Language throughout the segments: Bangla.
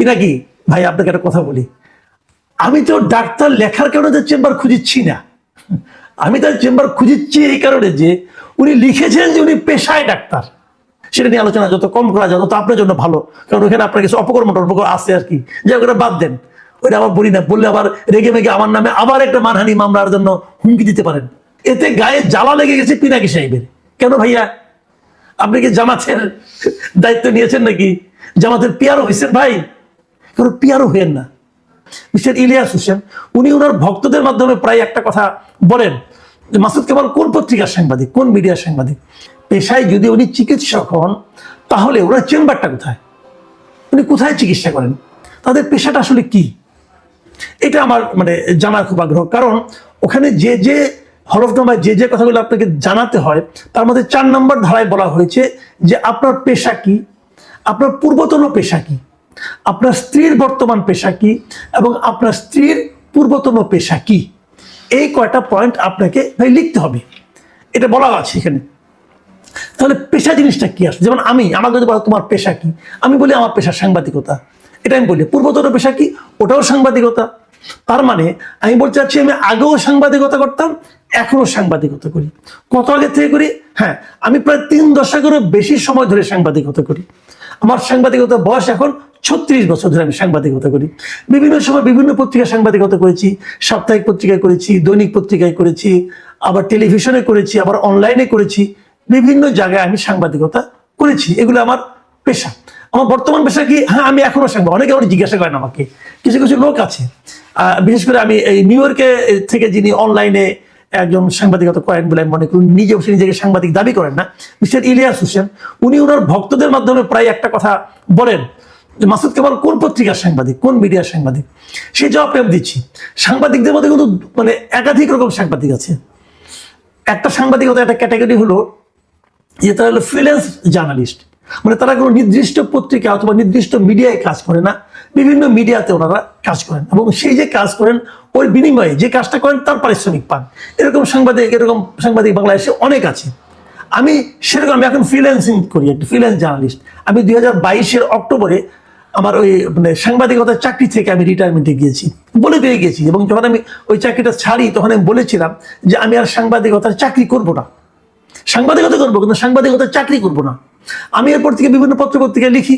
নাকি ভাই আপনাকে একটা কথা বলি, আমি তো ডাক্তার লেখার কারণে যে চেম্বার খুঁজিচ্ছি না, আমি তার চেম্বার খুঁজিচ্ছি এই কারণে যে উনি লিখেছেন যে উনি পেশায় ডাক্তার। সেটা নিয়ে আলোচনা যত কম করা যায় তত আপনার জন্য ভালো, কারণ ওখানে আপনার কিছু অপকর্ম টপকর্ম আছে আর কি, যে ওটা বাদ দেন, ওইটা আবার বলি না, বললে আবার রেগে মেগে আমার নামে আবার একটা মানহানি মামলার জন্য হুমকি দিতে পারেন। এতে গায়ে জ্বালা লেগে গেছে পিনাকি সাহেবের। কেন ভাইয়া, আপনি কি জামাতের দায়িত্ব নিয়েছেন নাকি? জামাতের পিয়ারও হয়েছেন ভাই? কারণ পিয়ারও হইেন না। মিস্টার ইলিয়াস হোসেন উনি ওনার ভক্তদের মাধ্যমে প্রায় একটা কথা বলেন যে মাসুদ কামাল কোন পত্রিকার সাংবাদিক, কোন মিডিয়ার সাংবাদিক। পেশায় যদি উনি চিকিৎসক হন তাহলে ওনার চেম্বারটা কোথায়, উনি কোথায় চিকিৎসা করেন, তাদের পেশাটা আসলে কি, এটা আমার মানে জানার খুব আগ্রহ। কারণ ওখানে যে যে হলফনামায় যে যে কথাগুলো আপনাকে জানাতে হয় তার মধ্যে 4 নম্বর ধারায় বলা হয়েছে যে আপনার পেশা কি, আপনার পূর্বতন পেশা কি, আপনার স্ত্রীর বর্তমান পেশা কি, এবং আপনার স্ত্রীর পূর্বতন পেশা কি। এই কয়টা পয়েন্ট আপনাকে ভাই লিখতে হবে, এটা বলা আছে এখানে। তাহলে পেশা জিনিসটা কি আসলে, যেমন আমাকে যদি বলো তোমার পেশা কি, আমি বলি আমার পেশা সাংবাদিকতা, এটা আমি বলি। পূর্বতন পেশা কি, ওটাও সাংবাদিকতা। তার মানে আমি বলতে চাচ্ছি আমি আগেও সাংবাদিকতা করতাম, এখনো সাংবাদিকতা করি। কত আগে থেকে করি? হ্যাঁ, আমি প্রায় 3 দশকেরও বেশি সময় ধরে সাংবাদিকতা করি। আমার সাংবাদিকতা বয়স এখন 36 বছর ধরে আমি সাংবাদিকতা করি। বিভিন্ন সময় বিভিন্ন পত্রিকায় সাংবাদিকতা করেছি, সাপ্তাহিক পত্রিকায় করেছি, দৈনিক পত্রিকায় করেছি, আবার টেলিভিশনে করেছি, আবার অনলাইনে করেছি, বিভিন্ন জায়গায় আমি সাংবাদিকতা করেছি। এগুলো আমার পেশা। আমার বর্তমান পেশা কি? হ্যাঁ, আমি এখনো সাংবাদিক। অনেকে আমার জিজ্ঞাসা করেন আমাকে, কিছু কিছু লোক আছে, বিশেষ করে আমি এই নিউ ইয়র্কে থেকে যিনি অনলাইনে একজন সাংবাদিকতা করেন বলে আমি মনে করি, নিজেকে সাংবাদিক দাবি করেন না, মিস্টার ইলিয়াস হোসেন উনি ওনার ভক্তদের মাধ্যমে প্রায় একটা কথা বলেন যে মাসুদ কামাল কোন পত্রিকার সাংবাদিক, কোন মিডিয়ার সাংবাদিক। সেই জবাব আমি দিচ্ছি। সাংবাদিকদের মধ্যে কিন্তু মানে একাধিক রকম সাংবাদিক আছে। একটা সাংবাদিকতা একটা ক্যাটাগরি হলো যে তারা হলো ফ্রিল্যান্স জার্নালিস্ট, মানে তারা কোনো নির্দিষ্ট পত্রিকা অথবা নির্দিষ্ট মিডিয়ায় কাজ করে না, বিভিন্ন মিডিয়াতে ওনারা কাজ করেন, এবং সেই যে কাজ করেন ওই বিনিময়ে যে কাজটা করেন তার পারিশ্রমিক পান। এরকম সাংবাদিক বাংলাদেশে অনেক আছে। আমি সেরকম, আমি এখন ফ্রিল্যান্সিং করি, একটা ফ্রিল্যান্স জার্নালিস্ট। আমি 2022-এর অক্টোবরে আমার ওই মানে সাংবাদিকতার চাকরি থেকে আমি রিটায়ারমেন্টে গিয়েছি, বলে পেয়ে গেছি। এবং যখন আমি ওই চাকরিটা ছাড়ি তখন আমি বলেছিলাম যে আমি আর সাংবাদিকতার চাকরি করব না, সাংবাদিকতা করবো কিন্তু সাংবাদিকতার চাকরি করব না। আমি এরপর থেকে বিভিন্ন পত্রপত্রিকায় লিখি,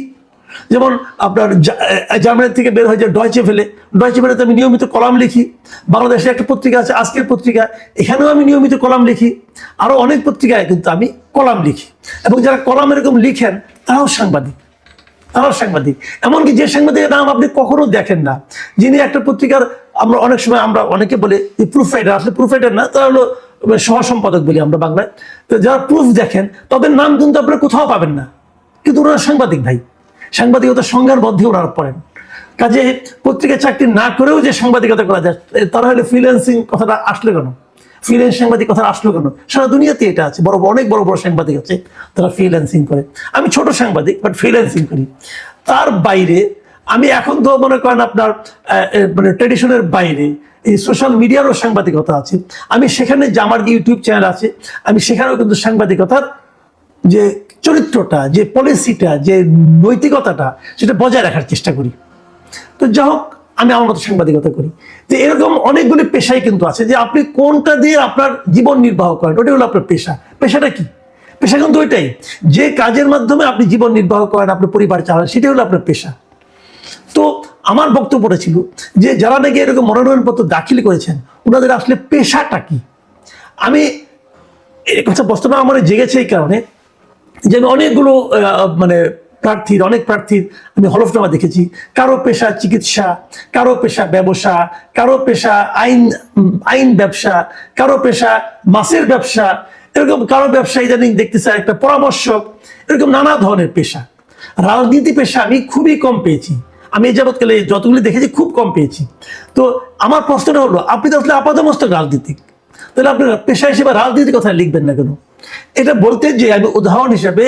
যেমন আপনার জার্মানি থেকে বের হয়ে যায় ডয়চে ভেলেতে আমি নিয়মিত কলাম লিখি। বাংলাদেশে একটা পত্রিকা আছে আজকের পত্রিকা, এখানেও আমি নিয়মিত কলাম লিখি। আরো অনেক পত্রিকায় কিন্তু আমি কলাম লিখি, এবং যারা কলাম এরকম লিখেন তারাও সাংবাদিক। এমনকি যে সাংবাদিকের নাম আপনি কখনো দেখেন না, যিনি একটা পত্রিকার আমরা অনেক সময় আমরা অনেকে বলে প্রুফ রাইটার, আসলে প্রুফ রাইটার না, তারা হলো সহ সম্পাদক বলি আমরা বাংলায়। তো যারা প্রুফ দেখেন তাদের নাম কিন্তু আপনারা কোথাও পাবেন না, কিন্তু ওনারা সাংবাদিক ভাই, সাংবাদিকতার সংজ্ঞার মধ্যে ওনারা পড়েন। কাজে পত্রিকায় চাকরি না করেও যে সাংবাদিকতা করা যায়, তারা হলে ফ্রিল্যান্সিং কথাটা আসলে কেন, ফ্রিল্যান্স সাংবাদিক কথা আসলো কেন? সারা দুনিয়াতে এটা আছে, অনেক বড় বড় সাংবাদিক আছে তারা ফ্রিল্যান্সিং করে। আমি ছোট সাংবাদিক, বাট ফ্রিল্যান্সিং করি। তার বাইরে আমি এখন তো মনে করেন আপনার মানে ট্রেডিশনের বাইরে এই সোশ্যাল মিডিয়ারও সাংবাদিকতা আছে। আমি সেখানে যে আমার যে ইউটিউব চ্যানেল আছে, আমি সেখানেও কিন্তু সাংবাদিকতার যে চরিত্রটা, যে পলিসিটা, যে নৈতিকতাটা, সেটা বজায় রাখার চেষ্টা করি। তো যাই হোক, আমি আমার মতো সাংবাদিকতা করি। তো এরকম অনেকগুলি পেশাই কিন্তু আছে, যে আপনি কোনটা দিয়ে আপনার জীবন নির্বাহ করেন ওটাই হলো আপনার পেশা। পেশাটা কি? পেশা কিন্তু ওইটাই, যে কাজের মাধ্যমে আপনি জীবন নির্বাহ করেন, আপনার পরিবার চালান, সেটাই হলো আপনার পেশা। তো আমার বক্তব্যটা ছিল যে যারা নাকি এরকম মনোনয়নপত্র দাখিল করেছেন ওনাদের আসলে পেশাটা কি। আমি এই কথা বস্তুটা আমার জেগেছে এই কারণে যে আমি অনেকগুলো মানে অনেক প্রার্থীর আমি হলফনামা দেখেছি। কারো পেশা চিকিৎসা, কারো পেশা ব্যবসা, কারো পেশা আইন ব্যবসা, কারো পেশা মাছের ব্যবসা, এরকম কারো ব্যবসা ইদানিং দেখতেছে একটা পরামর্শক, এরকম নানা ধরনের পেশা। রাজনীতি পেশা আমি খুবই কম পেয়েছি, আমি এই যাবৎকালে যতগুলি দেখেছি খুব কম পেয়েছি। তো আমার প্রশ্নটা হলো, আপনি তো আসলে আপাতমস্তক রাজনীতিক, তাহলে আপনার পেশা হিসেবে রাজনীতির কথা লিখবেন না কেন? এটা বলতে যে আমি উদাহরণ হিসেবে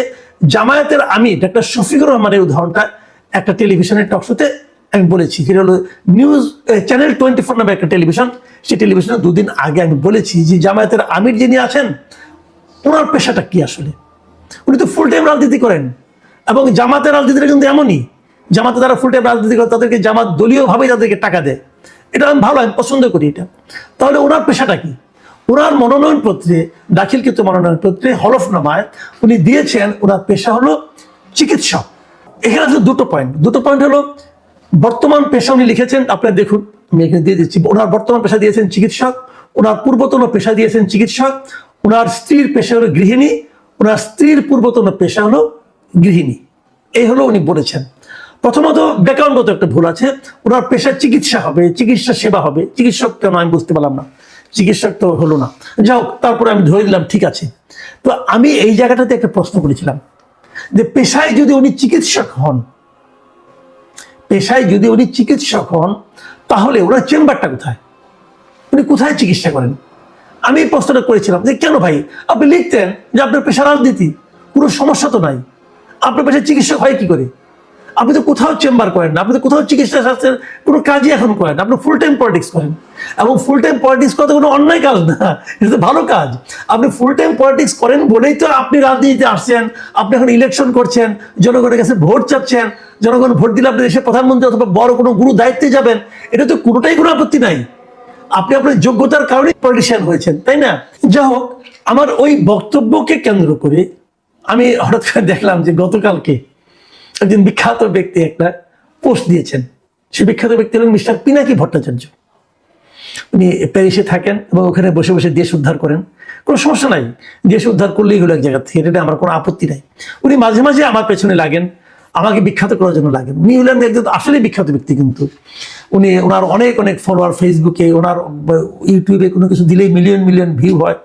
জামায়াতের আমির ডাক্তার শফিকুর রহমানের উদাহরণটা একটা টেলিভিশনের টকশোতে আমি বলেছি, যেটা হলো নিউজ চ্যানেল 24 নামে একটা টেলিভিশন, সেই টেলিভিশনে 2 দিন আগে আমি বলেছি যে জামায়াতের আমির যিনি আছেন ওনার পেশাটা কি আসলে। উনি তো ফুল টাইম রাজনীতি করেন, এবং জামাতের রাজনীতিটা কিন্তু এমনই জামাতে তারা ফুল টাইম রাজনীতি করে, তাদেরকে জামাত দলীয়ভাবেই তাদেরকে টাকা দেয়। এটা আমি ভালো, আমি পছন্দ করি এটা। তাহলে ওনার পেশাটা কি? ওনার মনোনয়নপত্রে, দাখিলকৃত মনোনয়নপত্রে হলফনামায় উনি দিয়েছেন ওনার পেশা হলো চিকিৎসক। এখানে আছে দুটো পয়েন্ট হলো বর্তমান পেশা উনি লিখেছেন, আপনারা দেখুন, আমি এখানে দিয়ে দিচ্ছি। ওনার বর্তমান পেশা দিয়েছেন চিকিৎসক, ওনার পূর্বতন পেশা দিয়েছেন চিকিৎসক, ওনার স্ত্রীর পেশা হলো গৃহিণী, ওনার স্ত্রীর পূর্বতন পেশা হলো গৃহিণী। এই হলো উনি বলেছেন। প্রথমত ব্যাকরণগত একটা ভুল আছে, ওনার পেশা চিকিৎসা হবে, চিকিৎসা সেবা হবে, চিকিৎসক কেন আমি বুঝতে পারলাম না, চিকিৎসক তো হলো না। যাই হোক, তারপরে আমি ধরে দিলাম ঠিক আছে। তো আমি এই জায়গাটাতে একটা প্রশ্ন করেছিলাম যে পেশায় যদি উনি চিকিৎসক হন, তাহলে ওনার চেম্বারটা কোথায়? উনি কোথায় চিকিৎসা করেন? আমি এই প্রশ্নটা করেছিলাম যে কেন ভাই আপনি লিখতেন যে আপনার পেশা রাজনীতি, কোনো সমস্যা তো নাই, আপনার পেশায় চিকিৎসক হয় কি করে? আপনি তো কোথাও চেম্বার করেন না, আপনি তো কোথাও চিকিৎসা শাস্ত্রের কোনো কাজই এখন করেন, আপনি ফুল টাইম পলিটিক্স করেন। এবং ফুল টাইম পলিটিক্স করা তো কোনো অন্যায় কাজ না, এটা তো ভালো কাজ। আপনি ফুল টাইম পলিটিক্স করেন বলেই তো আপনি রাজনীতিতে আসছেন, আপনি এখন ইলেকশন করছেন, জনগণের কাছে ভোট চাচ্ছেন, জনগণ ভোট দিলে আপনি দেশের প্রধানমন্ত্রী অথবা বড় কোনো গুরু দায়িত্বে যাবেন, এটা তো কোনোটাই কোনো আপত্তি নাই। আপনি আপনার যোগ্যতার কারণে পলিটিশিয়ান হয়েছেন, তাই না? যাই হোক, আমার ওই বক্তব্যকে কেন্দ্র করে আমি হঠাৎ করে দেখলাম যে গতকালকে একজন বিখ্যাত ব্যক্তি একটা পোস্ট দিয়েছেন। সে বিখ্যাত ব্যক্তি হলেন মিস্টার পিনাকি ভট্টাচার্য। উনি প্যারিসে থাকেন এবং ওখানে বসে বসে দেশ উদ্ধার করেন। কোনো সমস্যা নাই, দেশ উদ্ধার করলেই হলো এক জায়গা থেকে, এটা আমার কোনো আপত্তি নাই। উনি মাঝে মাঝে আমার পেছনে লাগেন, আমাকে বিখ্যাত করার জন্য লাগেন। উনি হলেন একজন আসলে বিখ্যাত ব্যক্তি, কিন্তু উনি ওনার অনেক ফলোয়ার ফেসবুকে, ওনার ইউটিউবে কোনো কিছু দিলেই মিলিয়ন ভিউ হয়।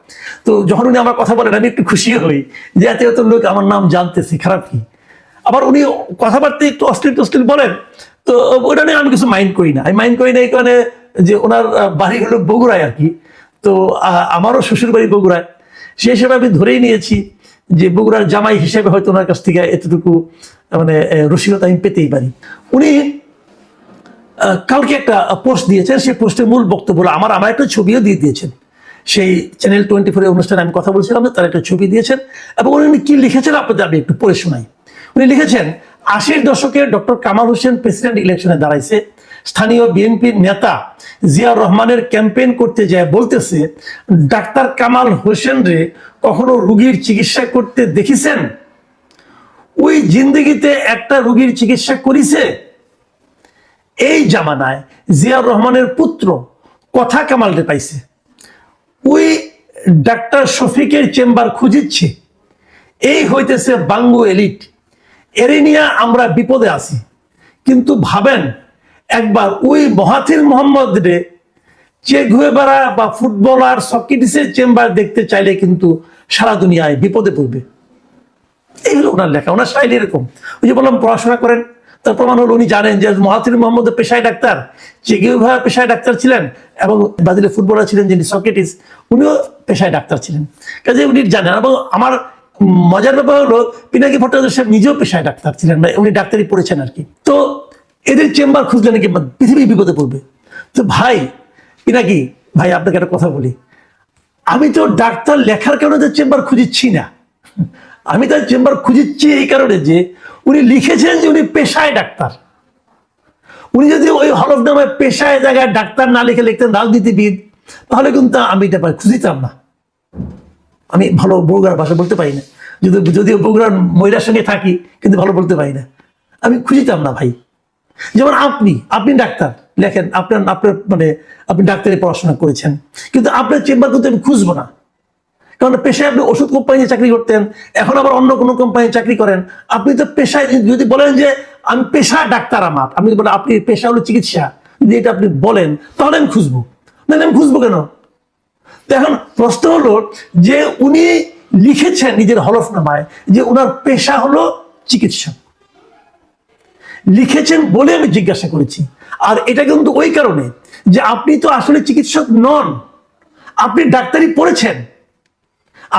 তো যখন উনি আমার কথা বলেন আমি একটু খুশি হই যে এত লোক আমার নাম জানতেছে, খারাপ কি। আবার উনি কথাবার্তা একটু অশ্লীল বলেন, তো ওটা নিয়ে আমি কিছু মাইন্ড করি না। আমি মাইন্ড করি না এই কারণে যে ওনার বাড়ি হলো বগুড়ায় আর কি। তো আমারও শ্বশুর বাড়ি বগুড়ায়, সেই হিসেবে আমি ধরেই নিয়েছি যে বগুড়ার জামাই হিসেবে হয়তো ওনার কাছ থেকে এতটুকু রসিকতা আমি পেতেই পারি। উনি কালকে একটা পোস্ট দিয়েছেন, সেই পোস্টের মূল বক্তব্য হলো আমার একটা ছবিও দিয়ে দিয়েছেন। সেই চ্যানেল 24 অনুষ্ঠানে আমি কথা বলছিলাম, তার একটা ছবি দিয়েছেন এবং উনি কি লিখেছেন আপনাদের আমি একটু পড়ে শোনাই। উনি লিখেছেন, 80-র দশকে ডক্টর কামাল হোসেন প্রেসিডেন্ট ইলেকশনে দাঁড়াইছে, স্থানীয় বিএনপির নেতা জিয়াউর রহমানের ক্যাম্পেইন করতে যায় বলতেছে, ডাক্তার কামাল হোসেন রে কখনো রুগীর চিকিৎসা করতে দেখেছেন? ওই জিন্দগিতে একটা রুগীর চিকিৎসা করিছে? এই জামানায় জিয়াউর রহমানের পুত্র কথা কামালরে পাইছে, ওই ডাক্তার শফিকের চেম্বার খুঁজিচ্ছে। এই হইতেছে বাঙ্গু এলিট, এরে নিয়ে আমরা বিপদে আছি। কিন্তু ভাবেন একবার ওই মহাথির মোহাম্মদ রে চে গুয়েভারা বা ফুটবলার সক্রেটিসের চেম্বার দেখতে চাইলে কিন্তু সারা দুনিয়ায় বিপদে পড়বে। এই হলো ওনার লেখা, ওনার স্টাইল এরকম। ওই যে বললাম পড়াশোনা করেন, তার প্রমাণ হলো উনি জানেন যে মহাথির মোহাম্মদ পেশায় ডাক্তার, চে গুয়েভারা পেশায় ডাক্তার ছিলেন, এবং ব্রাজিলের ফুটবলার ছিলেন যিনি সক্রেটিস, উনিও পেশায় ডাক্তার ছিলেন। কাজে উনি জানেন। এবং আমার মজার ব্যাপার হলো পিনাকি ভট্টাচার্য সাহেব নিজেও পেশায় ডাক্তার ছিলেন, মানে উনি ডাক্তারি পড়েছেন আর কি। তো এদের চেম্বার খুঁজলে নাকি পৃথিবী বিপদে পড়বে। তো ভাই পিনাকি ভাই, আপনাকে একটা কথা বলি, আমি তো ডাক্তার লেখার কারণে তার চেম্বার খুঁজিচ্ছি না। আমি তার চেম্বার খুঁজিচ্ছি এই কারণে যে উনি লিখেছেন যে উনি পেশায় ডাক্তার। উনি যদি ওই হলফনামায় পেশায় জায়গায় ডাক্তার না লিখে লিখতেন রাজনীতিবিদ, তাহলে কিন্তু আমি এটা খুঁজিতাম না। আমি ভালো বগুড়ার ভাষা বলতে পারি না, যদিও বগুড়ার মহিলার সঙ্গে থাকি, কিন্তু ভালো বলতে পারি না, আমি খুঁজিতাম না ভাই। যেমন আপনি ডাক্তার লেখেন, আপনার আপনি ডাক্তারি পড়াশোনা করেছেন, কিন্তু আপনার চেম্বার কিন্তু আমি খুঁজবো না। কারণ পেশায় আপনি ওষুধ কোম্পানিতে চাকরি করতেন, এখন আবার অন্য কোনো কোম্পানি চাকরি করেন। আপনি তো পেশায় যদি বলেন যে আমি পেশা ডাক্তার, আমি বলে আপনি পেশা হলো চিকিৎসা, যদি এটা আপনি বলেন তাহলে আমি খুঁজবো, নাহলে আমি খুঁজবো কেন? তো এখন প্রশ্ন হলো যে উনি লিখেছেন নিজের হলফনামায় যে ওনার পেশা হলো চিকিৎসা, লিখেছেন বলে আমি জিজ্ঞাসা করেছি। আর এটা কিন্তু ওই কারণে যে আপনি তো আসলে চিকিৎসক নন, আপনি ডাক্তারি পড়েছেন,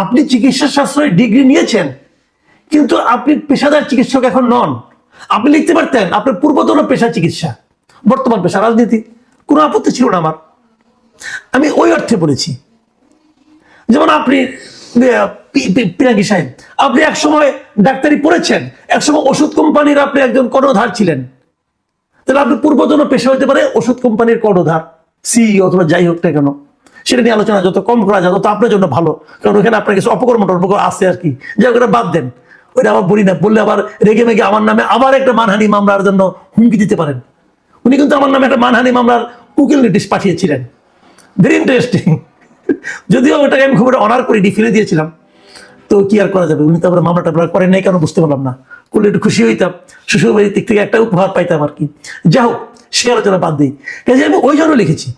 আপনি চিকিৎসা শাস্ত্রে ডিগ্রি নিয়েছেন, কিন্তু আপনি পেশাদার চিকিৎসক এখন নন। আপনি লিখতে পারতেন আপনার পূর্বতন পেশা চিকিৎসা, বর্তমান পেশা রাজনীতি, কোনো আপত্তি ছিল না আমার। আমি ওই অর্থে বলেছি। যেমন আপনি পিনাকি সাহেব, আপনি একসময় ডাক্তারি পড়েছেন, একসময় ওষুধ কোম্পানির আপনি একজন কর্ণধার ছিলেন, তাহলে আপনি পূর্বতন পেশা হতে পারে ওষুধ কোম্পানির কর্ণধার, সিইও অথবা যাই হোক না কেন, সেটা নিয়ে আলোচনা যত কম করা যায় তত আপনার জন্য ভালো, কারণ ওখানে আপনার কিছু অপকর্ম টপকর্ম আছে আর কি, যাই হোক ওটা বাদ দেন, ওইটা আবার বলি না, বললে আবার রেগে মেগে আমার নামে আবার একটা মানহানি মামলার জন্য হুমকি দিতে পারেন। উনি কিন্তু আমার নামে একটা মানহানি মামলার উকিল নোটিশ পাঠিয়েছিলেন, ভেরি ইন্টারেস্টিং। যদিও ওটাকে আমি খুব একটা অনার করিনি, ফেলে দিয়েছিলাম, তো কি আর করা যাবে, উনি তো আবার মামলাটা করেন নাই কেন বুঝতে পারলাম না, করলে একটু খুশি হইতাম, শ্বশুরবাড়ির দিক থেকে একটা উপহার পাইতাম আর কি। যাই হোক, সে আলোচনা বাদ দিই। কাজে আমি ওই জন্য লিখেছি,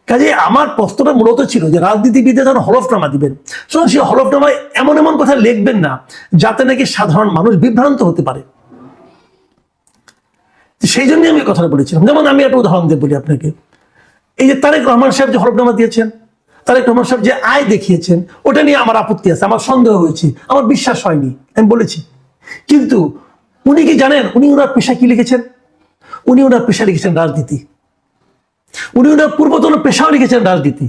কাজে আমার প্রশ্নটা মূলত ছিল যে রাজনীতিবিদরা যখন হলফনামা দিবেন, সুতরাং সেই হলফনামায় এমন এমন কথা লিখবেন না যাতে নাকি সাধারণ মানুষ বিভ্রান্ত হতে পারে। সেই জন্যই আমি কথাটা বলেছিলাম। যেমন আমি একটা উদাহরণ দিয়ে বলি আপনাকে, এই যে তারেক রহমান সাহেব যে হলফনামা দিয়েছেন, তারেক রহমান সাহেব যে আয় দেখিয়েছেন, ওটা নিয়ে আমার আপত্তি আছে, আমার সন্দেহ হয়েছে, আমার বিশ্বাস হয়নি, আমি বলেছি। কিন্তু উনি কি জানেন উনি ওনার পেশা কি লিখেছেন? উনি ওনার পেশা লিখেছেন রাজনীতি। উনি ওনার পূর্বতন পেশাও লিখেছেন রাজনীতি।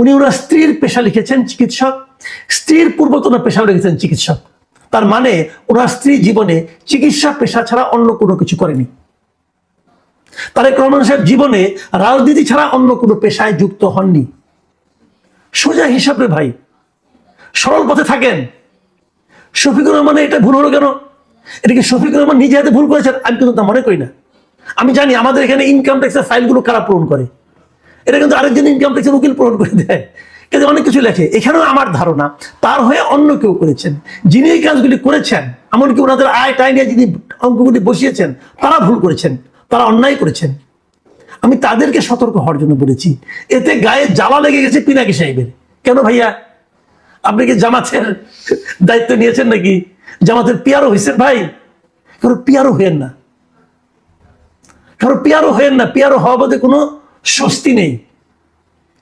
উনি ওনার স্ত্রীর পেশা লিখেছেন চিকিৎসক, স্ত্রীর পূর্বতন পেশাও লিখেছেন চিকিৎসক। তার মানে ওনার স্ত্রী জীবনে চিকিৎসা পেশা ছাড়া অন্য কোনো কিছু করেনি। তারেক রহমান সাহেব জীবনে রাজনীতি ছাড়া অন্য কোনো পেশায় যুক্ত হননি। সোজা হিসাবে ভাই, সরল পথে থাকেন। শফিকুর রহমানের এটা ভুল হলো কেন? এটাকে শফিকুর রহমান নিজে হাতে ভুল করেছেন আমি কিন্তু তা মনে করি না। আমি জানি আমাদের এখানে ইনকাম ট্যাক্সের ফাইলগুলো কারা পূরণ করে, এটা কিন্তু আরেকজন ইনকাম ট্যাক্সের উকিল পূরণ করে দেয়, কিন্তু অনেক কিছু লেখে। এখানেও আমার ধারণা তার হয়ে অন্য কেউ করেছেন, যিনি এই কাজগুলি করেছেন, এমনকি ওনাদের আয় টাই নিয়ে যিনি অঙ্কগুলি বসিয়েছেন, তারা ভুল করেছেন, তারা অন্যায় করেছেন। আমি তাদেরকে সতর্ক হওয়ার জন্য বলেছি। এতে গায়ে জ্বালা লেগে গেছে পিনাকি সাহেবের। কেন ভাইয়া, আপনি কি জামাতের দায়িত্ব নিয়েছেন নাকি? জামাতের পিয়ারও হয়েছেন ভাই? কারো পিয়ারও হইয়েন না, কারো পিয়ারও হইয়েন না। পিয়ারও হওয়া বাদে কোনো স্বস্তি নেই।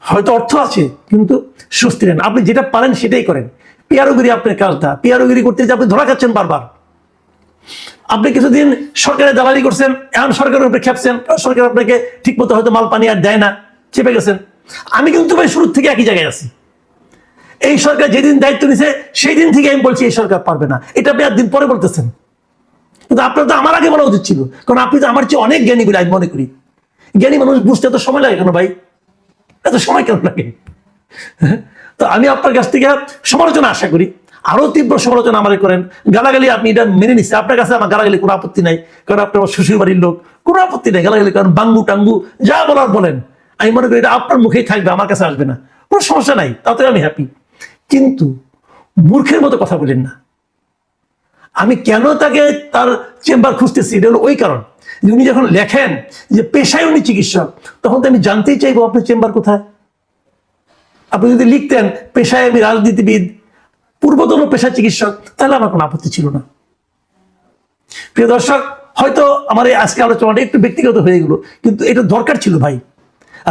হয়তো অর্থ আছে কিন্তু স্বস্তি নেন। আপনি যেটা পারেন সেটাই করেন। পিয়ারোগিরি আপনার কাজটা, পিয়ারোগিরি করতে যে আপনি ধরা খাচ্ছেন বারবার। আপনি কিছুদিন সরকারের দালালি করছেন, এখন সরকারের উপরে খেপছেন, সরকার আপনাকে ঠিক মতো হয়তো মাল পানি আর দেয় না, চেপে গেছেন। আমি কিন্তু ভাই শুরু থেকে একই জায়গায় আছি। এই সরকার যেদিন দায়িত্ব নিছে সেই দিন থেকে আমি বলছি এই সরকার পারবে না। এটা আপনি আর দিন পরে বলতেছেন, কিন্তু আপনার তো আমার আগে বলা উচিত ছিল, কারণ আপনি তো আমার চেয়ে অনেক জ্ঞানী বলে আমি মনে করি। জ্ঞানী মানুষ বুঝতে এত সময় লাগে কেন ভাই? এত সময় কেন লাগে? তো আমি আপনার কাছ থেকে সমালোচনা আশা করি, আরো তীব্র সমালোচনা আমাদের করেন। গালাগালি আপনি এটা মেনে নিচ্ছে, আপনার কাছে আমার গালাগালি কোনো আপত্তি নাই, কারণ আপনি আমার শ্বশুর বাড়ির লোক, কোনো আপত্তি নাই গালাগালি, কারণ বাঙ্গু টাঙ্গু যা বলার বলেন। আমি মনে করি এটা আপনার মুখেই থাকবে, আমার কাছে আসবে না, কোনো সমস্যা নাই, তাতে আমি হ্যাপি। কিন্তু মূর্খের মতো কথা বলেন না। আমি কেন তাকে তার চেম্বার খুঁজতেছি, এটা হলো ওই কারণ যে উনি যখন লেখেন যে পেশায় উনি চিকিৎসক, তখন তো আমি জানতেই চাইবো আপনার চেম্বার কোথায়। আপনি যদি লিখতেন পেশায় আমি রাজনীতিবিদ, পূর্বতন পেশা চিকিৎসক, তাহলে আমার কোনো আপত্তি ছিল না। প্রিয় দর্শক, হয়তো আমার এই আজকে আলোচনাটা একটু ব্যক্তিগত হয়ে গেল, কিন্তু এটা দরকার ছিল ভাই।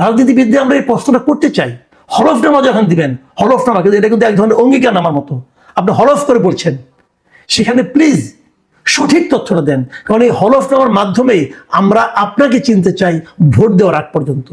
রাজনীতিবিদদের আমরা এই প্রশ্নটা করতে চাই। হলফনামা যখন দিবেন, হলফনামা কিন্তু এটা কিন্তু এক ধরনের অঙ্গীকার নামার মতো, আপনি হলফ করে বলছেন, সেখানে প্লিজ সঠিক তথ্যটা দেন, কারণ এই হলফনামার মাধ্যমে আমরা আপনাকে চিনতে চাই ভোট দেওয়ার আগ পর্যন্ত।